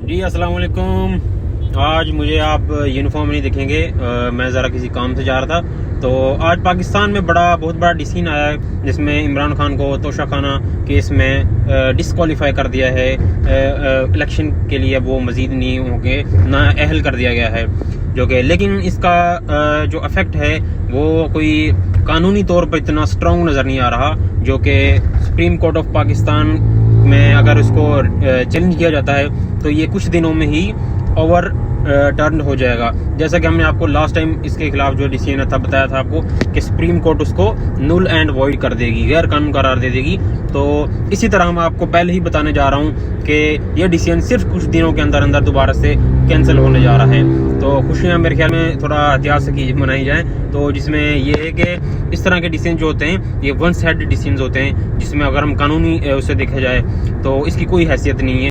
जी अस्सलाम वालेकुम। आज मुझे आप यूनिफॉर्म नहीं दिखेंगे। मैं ज़रा किसी काम से जा रहा था। तो आज पाकिस्तान में बहुत बड़ा डिसीजन आया है जिसमें इमरान खान को तोशाखाना केस में डिस्क्वालीफाई कर दिया है। इलेक्शन के लिए वो मज़ीद नहीं होंगे, ना अहल कर दिया गया है जो कि, लेकिन इसका जो इफ़ेक्ट है वो कोई कानूनी तौर पर इतना स्ट्रॉन्ग नज़र नहीं आ रहा, जो कि सुप्रीम कोर्ट ऑफ पाकिस्तान में अगर उसको चैलेंज किया जाता है तो ये कुछ दिनों में ही ओवर टर्न हो जाएगा। जैसा कि हमने आपको लास्ट टाइम इसके खिलाफ जो डिसीजन था बताया था आपको कि सुप्रीम कोर्ट उसको नुल एंड वॉइड कर देगी, गैर कानून करार दे देगी। तो इसी तरह मैं आपको पहले ही बताने जा रहा हूँ कि यह डिसीजन सिर्फ कुछ दिनों के अंदर अंदर दोबारा से कैंसिल होने जा रहा है। तो खुशियाँ मेरे ख्याल में थोड़ा एहतियात से मनाई जाए, तो जिसमें ये है कि इस तरह के डिसीजन जो होते हैं ये वन साइड डिसीजन होते हैं, जिसमें अगर हम कानूनी उसे देखा जाए तो इसकी कोई हैसियत नहीं है।